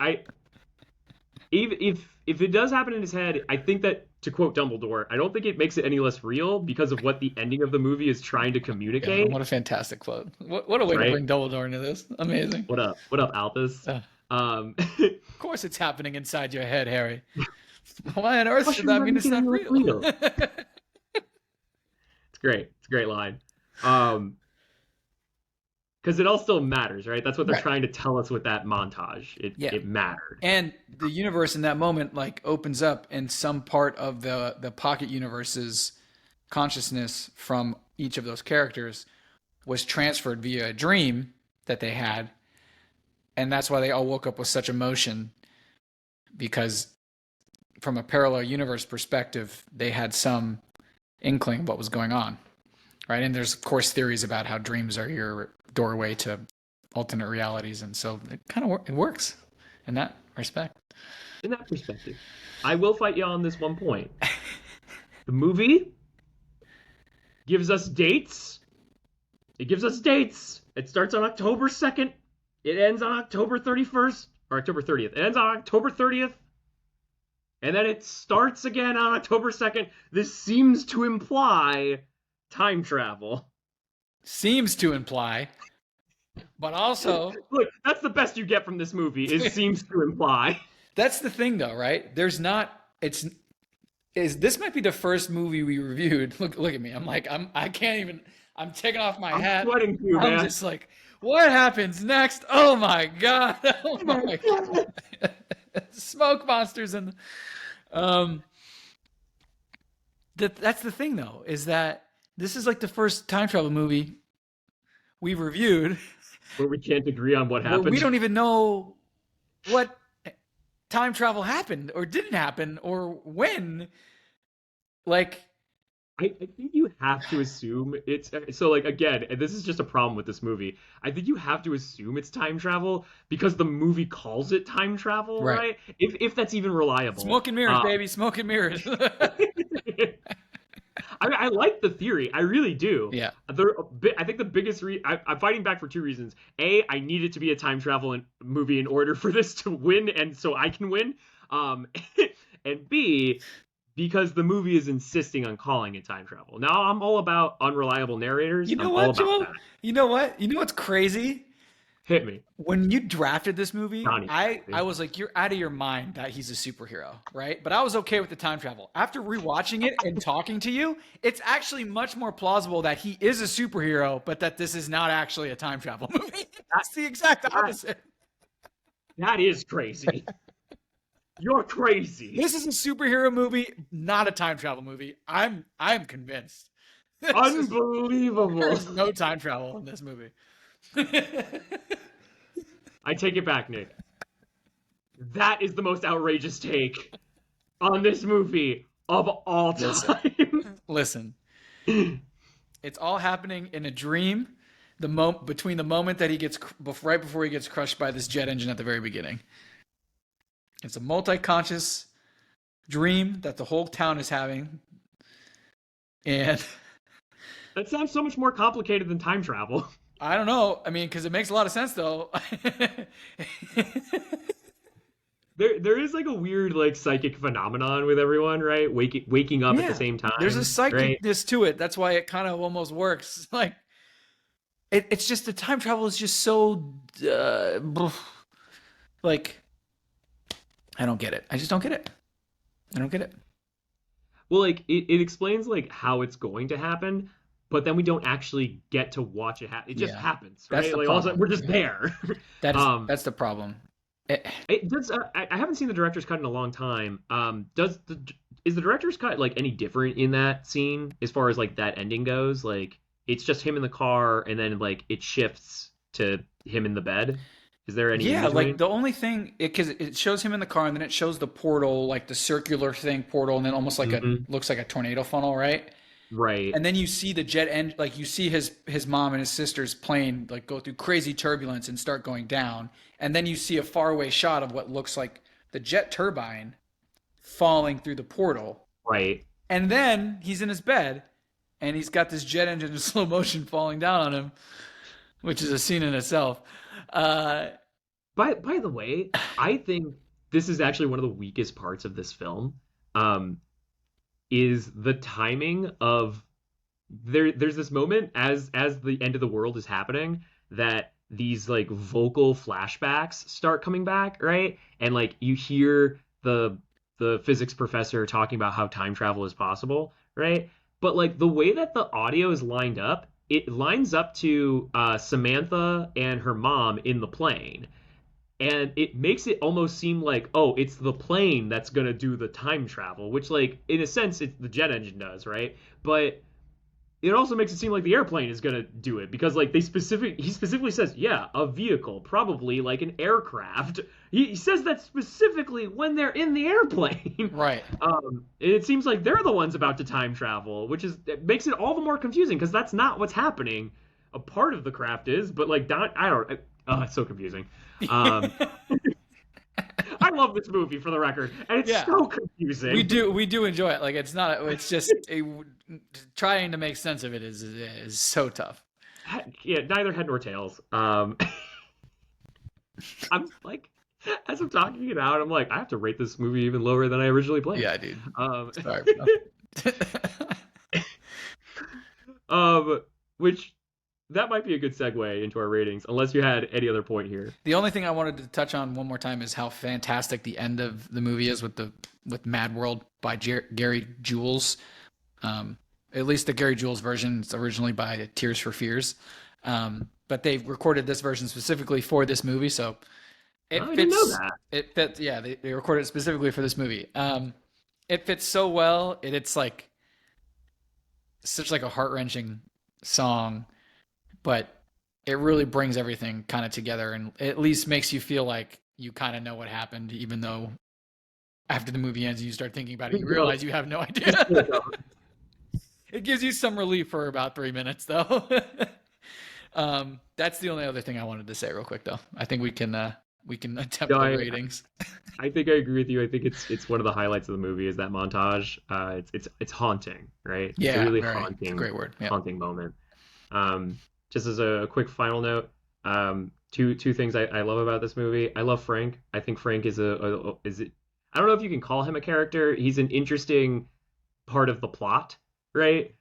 A: Even if it does happen in his head, I think that, to quote Dumbledore, I don't think it makes it any less real because of what the ending of the movie is trying to
B: God,
A: communicate.
B: what a fantastic quote. What a way to
A: Right?
B: bring Dumbledore into this. Amazing.
A: What up, Albus?
B: Uh,
A: Of
B: of course it's happening inside your head, Harry. Why on earth
A: course
B: should
A: you're
B: that mean
A: making
B: it's
A: it
B: not
A: look
B: real?
A: real. It's great. It's a great line. Um, because it all still matters, right? That's what they're
B: Right.
A: trying to tell us with that montage. It
B: Yeah.
A: it mattered.
B: And the universe in that moment like opens up, and some part of the pocket universe's consciousness from each of those characters was transferred via a dream that they had, and that's why they all woke up with such emotion, because from a parallel universe perspective, they had some inkling of what was going on, right? And there's of course theories about how dreams are your doorway to alternate realities, and so it kind of it works in that respect.
A: In that perspective, I will fight you on this one point. The movie gives us dates. It gives us dates. It starts on October 2nd. It ends on October 31st or October 30th. It ends on October 30th. And then it starts again on October 2nd. This seems to imply time travel.
B: Seems to imply, but also
A: Look, that's the best you get from this movie, is seems to imply.
B: that's the thing though, right? There's not it's is this might be the first movie we reviewed. Look at me. I can't even I'm taking off my
A: I'm
B: hat.
A: sweating too,
B: I'm
A: man.
B: just like, what happens next? Oh my god. Oh my god. Smoke monsters and um that's the thing though, is that this is like the first time travel movie we've reviewed
A: Where we can't agree on what
B: where
A: happened.
B: we don't even know what time travel happened or didn't happen or when. Like,
A: I think you have to assume it's so, like, again, and this is just a problem with this movie. I think you have to assume it's time travel because the movie calls it time travel,
B: Right.
A: right? If that's even reliable.
B: smoke and mirrors, baby, smoke and mirrors.
A: I like the theory. I really do.
B: Yeah.
A: I think the biggest I'm fighting back for two reasons. A, I need it to be a time travel movie in order for this to win, and so I can win. And B, because the movie is insisting on calling it time travel. Now I'm all about unreliable narrators.
B: You know
A: I'm all
B: what,
A: about
B: Joel?
A: that.
B: You know what? You know what's crazy?
A: Hit me.
B: When you drafted this movie,
A: Donnie.
B: I was like, you're out of your mind that he's a superhero, right? But I was okay with the time travel. After rewatching it and talking to you, it's actually much more plausible that he is a superhero, but that this is not actually a time travel movie. That's the exact opposite.
A: That is crazy. You're crazy.
B: This is a superhero movie, not a time travel movie. I'm convinced.
A: Unbelievable.
B: There's no time travel in this movie.
A: I take it back, Nick. That is the most outrageous take on this movie of all time.
B: Listen, it's all happening in a dream. Between the moment that he gets right before he gets crushed by this jet engine at the very beginning. It's a multi-conscious dream that the whole town is having, and
A: That sounds so much more complicated than time travel.
B: I don't know. I mean, because it makes a lot of sense though.
A: There is like a weird like psychic phenomenon with everyone, right? Waking up at the same time.
B: There's a
A: right?
B: psychicness to it. That's why it kind of almost works. Like, it's just the time travel is just so like, I don't get it. I just don't get it. I don't get it.
A: Well, like it explains like how it's going to happen, but then we don't actually get to watch it happen. It just happens, right?
B: That's the
A: Like all of a
B: problem.
A: sudden we're just there.
B: That's the problem.
A: It does. I haven't seen the director's cut in a long time. Is the director's cut like any different in that scene as far as like that ending goes? Like it's just him in the car, and then like it shifts to him in the bed. Is there any?
B: Yeah,
A: in between?
B: like the only thing, because it shows him in the car, and then it shows the portal, like the circular thing portal, and then almost like looks like a tornado funnel, right?
A: Right.
B: And then you see the jet end, like you see his mom and his sister's plane like go through crazy turbulence and start going down, and then you see a faraway shot of what looks like the jet turbine falling through the portal,
A: Right.
B: and then he's in his bed, and he's got this jet engine in slow motion falling down on him, which is a scene in itself.
A: By the way, I think this is actually one of the weakest parts of this film. Is the timing of there's this moment as the end of the world is happening that these like vocal flashbacks start coming back, right? And like you hear the physics professor talking about how time travel is possible, right? But like the way that the audio is lined up, it lines up to Samantha and her mom in the plane, and it makes it almost seem like, oh, it's the plane that's gonna do the time travel, which, like, in a sense, it's the jet engine does, right? But it also makes it seem like the airplane is gonna do it because, like, he specifically says, yeah, a vehicle, probably like an aircraft. He says that specifically when they're in the airplane.
B: Right.
A: And it seems like they're the ones about to time travel, which is it makes it all the more confusing because that's not what's happening. A part of the craft is, but like Don, I don't. Oh, it's so confusing. Um, I love this movie for the record, and it's
B: Yeah.
A: so confusing.
B: We do enjoy it. Like it's not. It's just trying to make sense of it is so tough.
A: Yeah, neither head nor tails. I'm like, as I'm talking it out, I'm like, I have to rate this movie even lower than I originally planned.
B: Yeah, dude. Sorry.
A: Which that might be a good segue into our ratings, unless you had any other point here.
B: The only thing I wanted to touch on one more time is how fantastic the end of the movie is with Mad World by Gary Jules. At least the Gary Jules version is originally by Tears for Fears, but they recorded this version specifically for this movie, so it fits.
A: I didn't know that.
B: It fits. Yeah, they recorded it specifically for this movie. It fits so well. It's like such like a heart-wrenching song, but it really brings everything kind of together and at least makes you feel like you kind of know what happened, even though after the movie ends and you start thinking about it, you realize you have no idea. It gives you some relief for about 3 minutes, though. That's the only other thing I wanted to say real quick, though. I think we can attempt the ratings.
A: I think I agree with you. I think it's one of the highlights of the movie is that montage. It's haunting, right?
B: Yeah,
A: it's a really
B: right.
A: haunting,
B: Great word. Yeah.
A: haunting moment. Just as a quick final note, two things I love about this movie. I love Frank. I think Frank is I don't know if you can call him a character. He's an interesting part of the plot, right?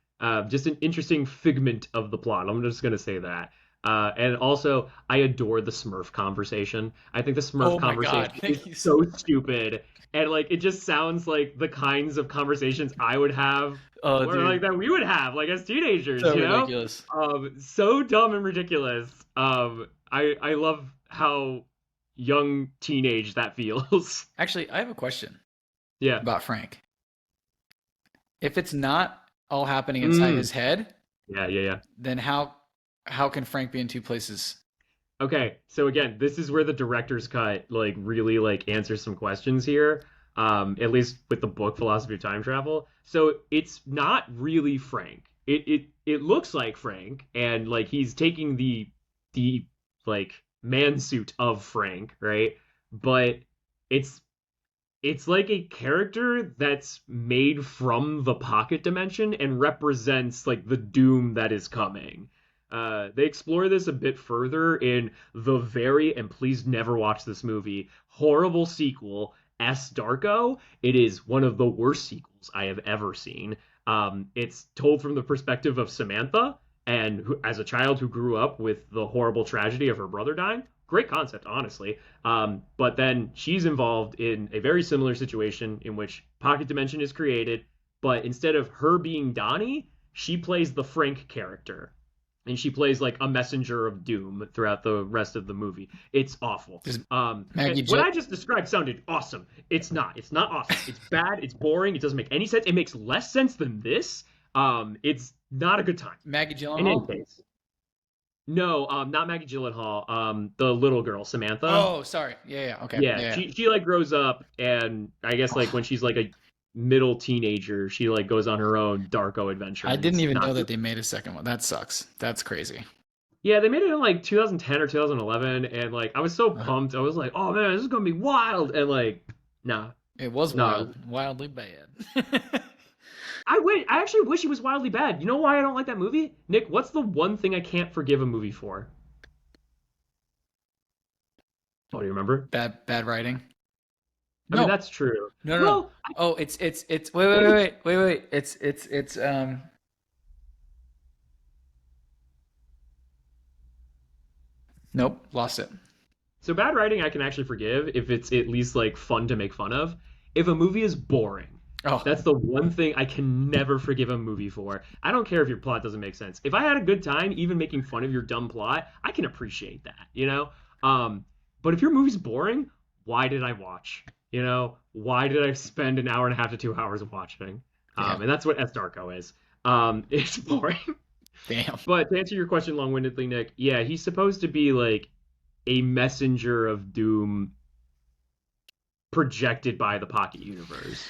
A: Just an interesting figment of the plot. I'm just gonna say that. And also, I adore the Smurf conversation. I think the Smurf conversation is so stupid, and like it just sounds like the kinds of conversations I would have, or like that we would have, like as teenagers.
B: So
A: you know,
B: ridiculous.
A: So dumb and ridiculous. I love how young teenage that feels.
B: Actually, I have a question.
A: Yeah.
B: About Frank. If it's not all happening inside his head,
A: yeah,
B: then how can Frank be in two places?
A: Okay, so again, this is where the director's cut like really like answers some questions here. At least with the book Philosophy of Time Travel. So it's not really Frank. It looks like Frank, and like he's taking the like man suit of Frank, right? But it's like a character that's made from the pocket dimension and represents like the doom that is coming. They explore this a bit further in the and please never watch this movie, horrible sequel, Darko. It is one of the worst sequels I have ever seen. It's told from the perspective of Samantha, and as a child who grew up with the horrible tragedy of her brother dying. Great concept, honestly. But then she's involved in a very similar situation in which pocket dimension is created, but instead of her being Donnie, she plays the Frank character. And she plays like a messenger of doom throughout the rest of the movie. It's awful. What I just described sounded awesome. It's not. It's not awesome. It's bad. It's boring. It doesn't make any sense. It makes less sense than this. It's not a good time.
B: Maggie Gyllenhaal?
A: In any case. No, not Maggie Gyllenhaal. The little girl, Samantha.
B: Oh, sorry. Yeah. Okay.
A: Yeah. She like grows up, and I guess like when she's like a middle teenager, she like goes on her own Darko adventure.
B: I didn't even know that they made a second one. That sucks. That's crazy.
A: Yeah, they made it in like 2010 or 2011, and like I was so pumped. I was like, oh man, this is gonna be wild, and like, nah.
B: It was wildly bad.
A: I actually wish it was wildly bad. You know why I don't like that movie? Nick, what's the one thing I can't forgive a movie for? Oh, do you remember?
B: Bad writing.
A: I mean, that's true.
B: No. Oh, it's wait. It's Nope, lost it.
A: So bad writing I can actually forgive if it's at least like fun to make fun of. If a movie is boring,
B: Oh,
A: That's the one thing I can never forgive a movie for. I don't care if your plot doesn't make sense. If I had a good time, even making fun of your dumb plot, I can appreciate that, you know? But if your movie's boring, why did I watch? You know, why did I spend an hour and a half to 2 hours watching?
B: yeah.
A: And that's what S. Darko is. It's boring.
B: Damn.
A: But to answer your question long-windedly, Nick, yeah, he's supposed to be like a messenger of doom projected by the Pocket Universe.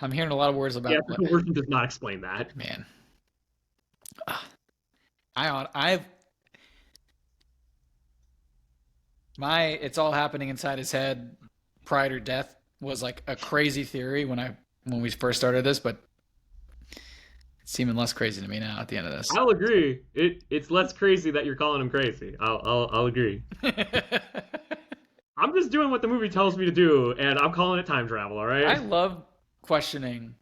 B: I'm hearing a lot of words
A: Yeah,
B: about
A: the version does not explain that.
B: man. I've my it's all happening inside his head prior to death was like a crazy theory when we first started this, but it's seeming less crazy to me now at the end of this.
A: I'll agree. It's less crazy that you're calling him crazy. I'll agree. I'm just doing what the movie tells me to do, and I'm calling it time travel. All right.
B: I love questioning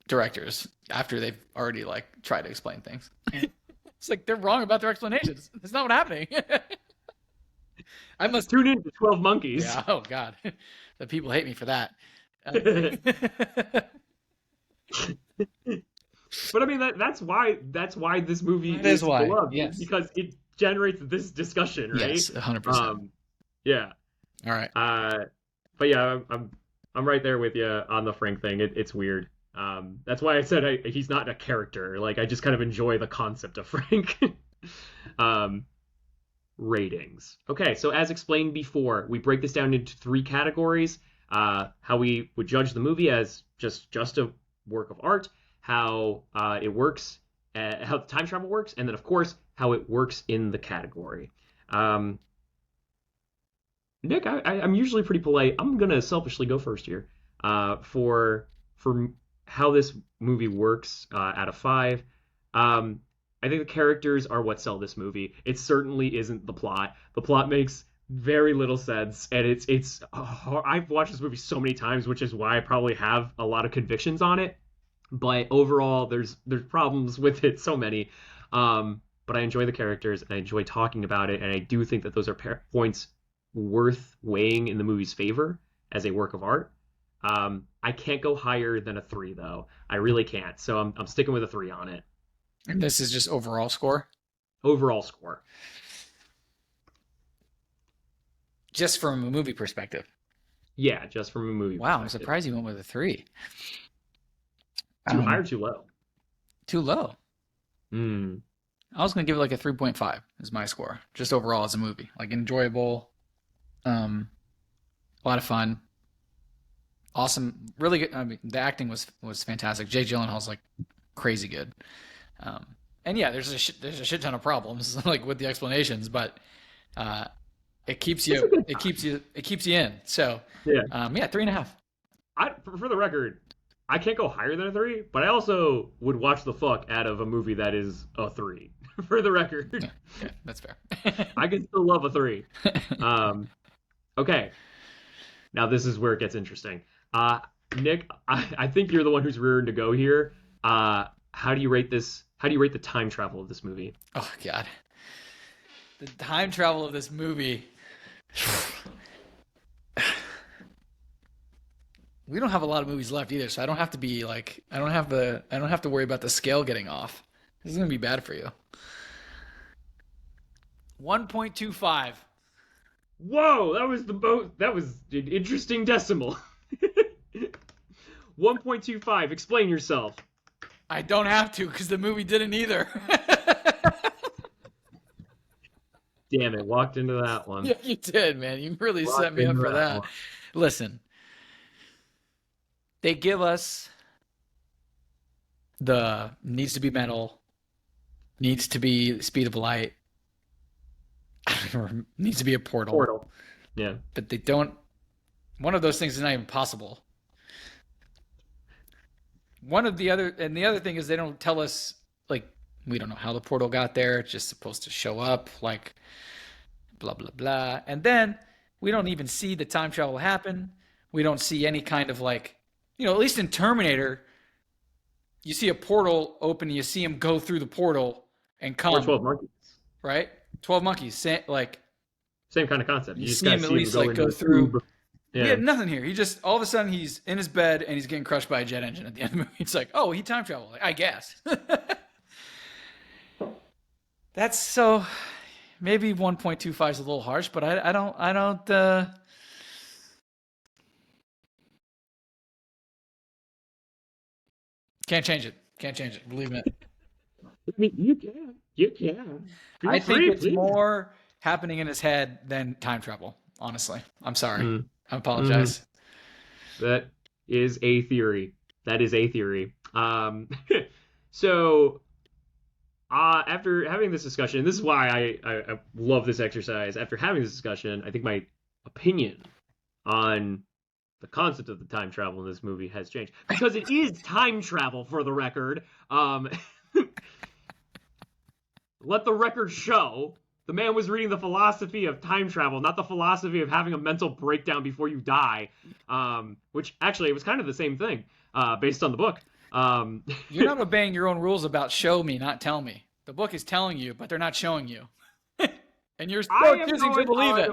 B: directors after they've already like tried to explain things. It's like they're wrong about their explanations. That's not what's happening. I must
A: Tune in to 12 Monkeys.
B: Yeah. Oh God, the people hate me for that.
A: But I mean that's why this movie
B: That is why,
A: beloved,
B: yes.
A: because it generates this discussion, right?
B: Yes, 100%.
A: Yeah.
B: All right.
A: But yeah, I'm right there with you on the Frank thing. It's weird. That's why I said he's not a character. Like I just kind of enjoy the concept of Frank. Ratings. Okay, so as explained before, we break this down into 3 categories. How we would judge the movie as just a work of art, how it works, how the time travel works, and then of course how it works in the category. Nick, I'm usually pretty polite. I'm gonna selfishly go first here. For how this movie works out of 5. I think the characters are what sell this movie. It certainly isn't the plot. The plot makes very little sense, and I've watched this movie so many times, which is why I probably have a lot of convictions on it. But overall, there's problems with it, so many. But I enjoy the characters, and I enjoy talking about it, and I do think that those are points worth weighing in the movie's favor as a work of art. I can't go higher than a 3, though. I really can't. So I'm sticking with a 3 on it.
B: And this is just overall score?
A: Overall score.
B: Just from a movie perspective.
A: Yeah, just from a movie
B: Wow, I'm
A: perspective.
B: surprised you went with a 3.
A: Too high or too low?
B: Too low.
A: Hmm.
B: I was going to give it like a 3.5 is my score. Just overall as a movie. Like enjoyable, a lot of fun. Awesome. Really good. I mean, the acting was fantastic. Jake Gyllenhaal's like crazy good. And yeah, there's a shit ton of problems like with the explanations, but it keeps you in. So
A: Yeah.
B: 3.5.
A: For the record, I can't go higher than a 3, but I also would watch the fuck out of a movie that is a 3. For the record.
B: Yeah, okay, that's fair.
A: I can still love a 3. Okay. Now this is where it gets interesting. Nick, I think you're the one who's rearing to go here. How do you rate this? How do you rate the time travel of this movie?
B: Oh God, the time travel of this movie. We don't have a lot of movies left either, so I don't have to be like I don't have to worry about the scale getting off. This is gonna be bad for you. 1.25.
A: Whoa, that was an interesting decimal. 1.25. Explain yourself.
B: I don't have to because the movie didn't either.
A: Damn it, walked into that one.
B: Yeah, you did, man. You really set me up for that. Listen, they give us the needs to be metal, needs to be speed of light, or needs to be a portal.
A: Yeah.
B: But they don't. One of those things is not even possible. The other thing is they don't tell us, like, we don't know how the portal got there. It's just supposed to show up, like, blah, blah, blah. And then we don't even see the time travel happen. We don't see any kind of, like, at least in Terminator, you see a portal open and you see him go through the portal and come.
A: Or 12 Monkeys.
B: Right? 12 Monkeys. Same
A: kind of concept.
B: You
A: just
B: see him
A: gotta
B: at least, like, go through. We
A: Yeah.
B: had nothing here. He just all of a sudden he's in his bed and he's getting crushed by a jet engine at the end of the movie. It's like, oh, he time traveled. Like, I guess. That's so. Maybe 1.25 is a little harsh, but I don't. Can't change it. Can't change it. Believe me.
A: I mean, you can. You can. Feel
B: I think
A: free,
B: it's
A: please.
B: more happening in his head than time travel. Honestly, I'm sorry.
A: Mm.
B: I apologize.
A: That is a theory. That is a theory. So after having this discussion, this is why I love this exercise. After having this discussion, I think my opinion on the concept of the time travel in this movie has changed because it is time travel, for the record. Let the record show the man was reading the philosophy of time travel, not the philosophy of having a mental breakdown before you die, which actually it was kind of the same thing based on the book.
B: You're not obeying your own rules about show me, not tell me. The book is telling you, but they're not showing you. And you're still choosing to believe it.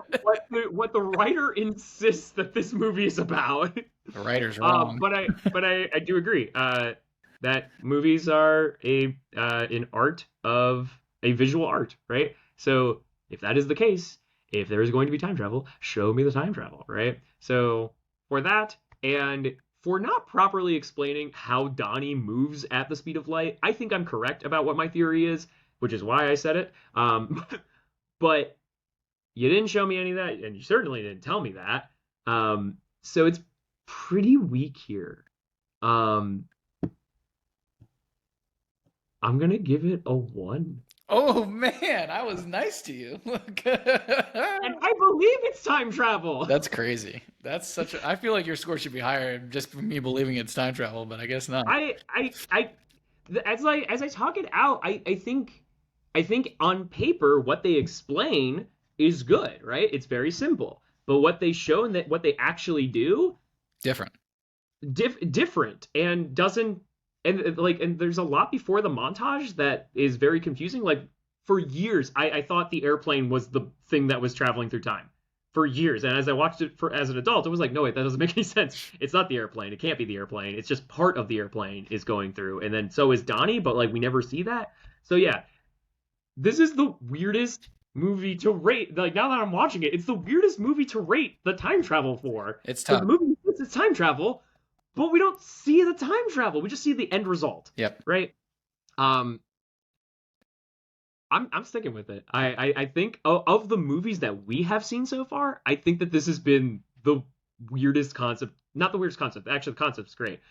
A: What the writer insists that this movie is about.
B: The writer's wrong.
A: But I do agree that movies are an art of a visual art, right? So if that is the case, if there is going to be time travel, show me the time travel, right? So for that, and for not properly explaining how Donnie moves at the speed of light, I think I'm correct about what my theory is, which is why I said it. But you didn't show me any of that, and you certainly didn't tell me that. So it's pretty weak here. I'm gonna give it a 1.
B: Oh man, I was nice to you.
A: And I believe it's time travel.
B: That's crazy. That's such a. I feel like your score should be higher just for me believing it's time travel, but I guess not.
A: As I talk it out, I think on paper what they explain is good, right? It's very simple, but what they show and that what they actually do,
B: different,
A: and doesn't. And there's a lot before the montage that is very confusing. Like for years, I thought the airplane was the thing that was traveling through time for years. And as I watched it as an adult, it was like, no, wait, that doesn't make any sense. It's not the airplane. It can't be the airplane. It's just part of the airplane is going through. And then so is Donnie, but like we never see that. So yeah, this is the weirdest movie to rate. Like now that I'm watching it, it's the weirdest movie to rate the time travel for.
B: It's tough.
A: The movie, it's time travel. But we don't see the time travel. We just see the end result.
B: Yep.
A: Right. I'm sticking with it. I think of the movies that we have seen so far, I think that this has been the weirdest concept. Not the weirdest concept. Actually, the concept's great.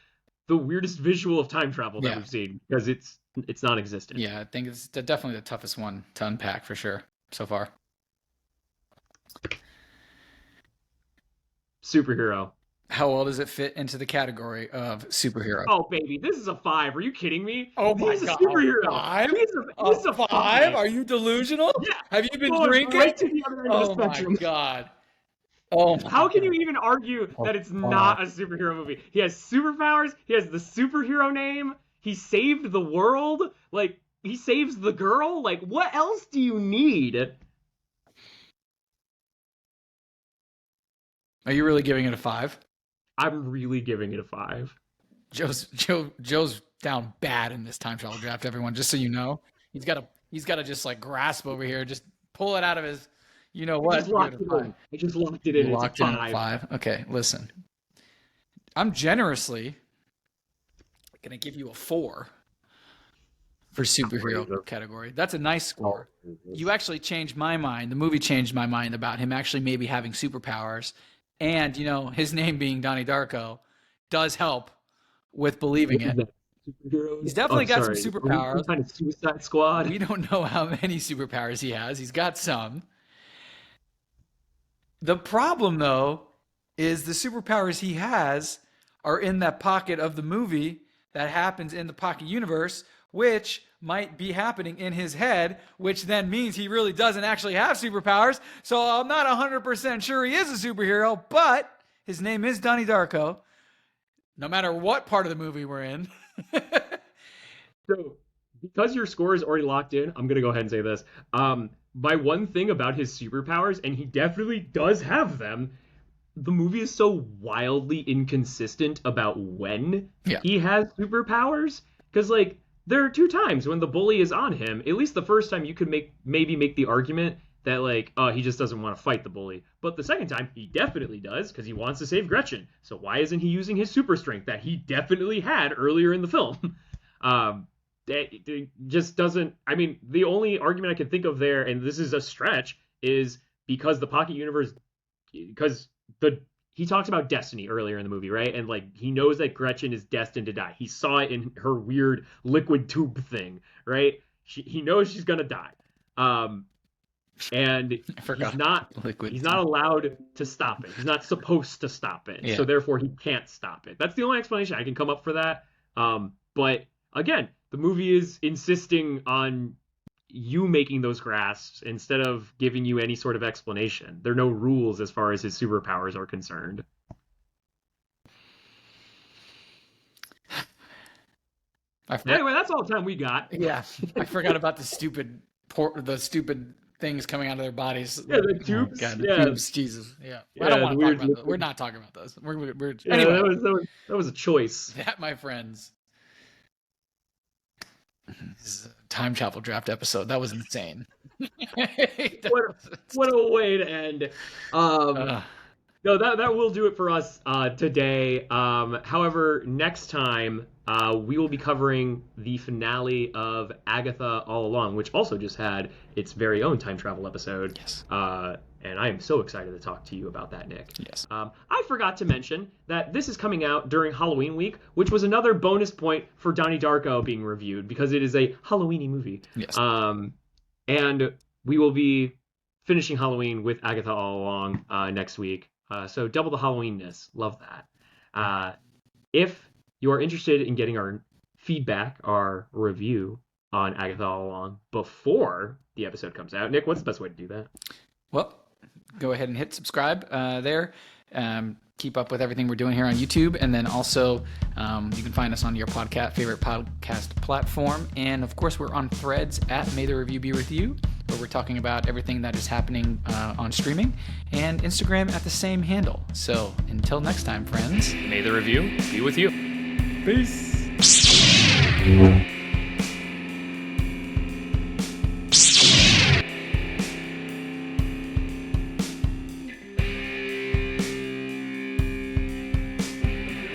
A: The weirdest visual of time travel that we've seen because it's non-existent.
B: Yeah, I think it's definitely the toughest one to unpack for sure so far.
A: Superhero.
B: How well does it fit into the category of superhero?
A: Oh, baby, this is a 5. Are you kidding me?
B: Oh my
A: He's a
B: God,
A: superhero.
B: 5?
A: He's a
B: 5? Are you delusional?
A: Yeah.
B: Have you been
A: Going
B: drinking?
A: right to the other end of the
B: Oh my
A: spectrum.
B: God. Oh my
A: How can
B: God.
A: you even argue that it's not a superhero movie? He has superpowers. He has the superhero name. He saved the world. Like, he saves the girl. Like, what else do you need?
B: Are you really giving it a 5?
A: I'm really giving it a 5.
B: Joe's down bad in this time travel draft, everyone, just so you know. He's gotta just like grasp over here, just pull it out of his you know what.
A: I just locked it in. It's a 5.
B: Okay, listen. I'm generously gonna give you a 4 for superhero category. That's a nice score. You actually changed my mind. The movie changed my mind about him actually maybe having superpowers. And, you know, his name being Donnie Darko does help with believing it. He's definitely got some superpowers.
A: Some kind of Suicide Squad.
B: We don't know how many superpowers he has. He's got some. The problem, though, is the superpowers he has are in that pocket of the movie that happens in the pocket universe, which might be happening in his head, which then means he really doesn't actually have superpowers. So I'm not 100% sure he is a superhero, but his name is Donnie Darko, no matter what part of the movie we're in.
A: So, because your score is already locked in, I'm going to go ahead and say this. My one thing about his superpowers, and he definitely does have them, the movie is so wildly inconsistent about when
B: Yeah.
A: he has superpowers. Because, like, there are two times when the bully is on him. At least the first time you could maybe make the argument that, like, oh, he just doesn't want to fight the bully. But the second time, he definitely does because he wants to save Gretchen. So why isn't he using his super strength that he definitely had earlier in the film? It just doesn't. I mean, the only argument I can think of there, and this is a stretch, is because the pocket universe, because he talks about destiny earlier in the movie, right? And like he knows that Gretchen is destined to die. He saw it in her weird liquid tube thing, right? He knows she's gonna die, and he's not allowed to stop it. He's not supposed to stop it, so therefore he can't stop it. That's the only explanation I can come up for that. But again, the movie is insisting on you making those grasps instead of giving you any sort of explanation. There are no rules as far as his superpowers are concerned. Anyway, that's all the time we got.
B: Yeah, I forgot about the stupid things coming out of their bodies.
A: Yeah, the tubes.
B: Oh, God, the tubes. Jesus. Yeah. I don't want to talk about those. We're not talking about those. Anyway,
A: that was a choice.
B: That, my friends, this is a time travel draft episode. That was insane.
A: What a way to end. No, that will do it for us today. However, next time we will be covering the finale of Agatha All Along, which also just had its very own time travel episode.
B: Yes.
A: And I am so excited to talk to you about that, Nick.
B: Yes.
A: I forgot to mention that this is coming out during Halloween week, which was another bonus point for Donnie Darko being reviewed because it is a Halloweeny movie.
B: Yes.
A: And we will be finishing Halloween with Agatha All Along next week. So double the Halloweenness. Love that. If you are interested in getting our feedback, our review on Agatha All Along before the episode comes out, Nick, what's the best way to do that?
B: Well, go ahead and hit subscribe there. Keep up with everything we're doing here on YouTube. And then also you can find us on your favorite podcast platform. And of course, we're on Threads at May the Review Be With You, where we're talking about everything that is happening on streaming, and Instagram at the same handle. So until next time, friends,
A: May the review be with you.
B: peace.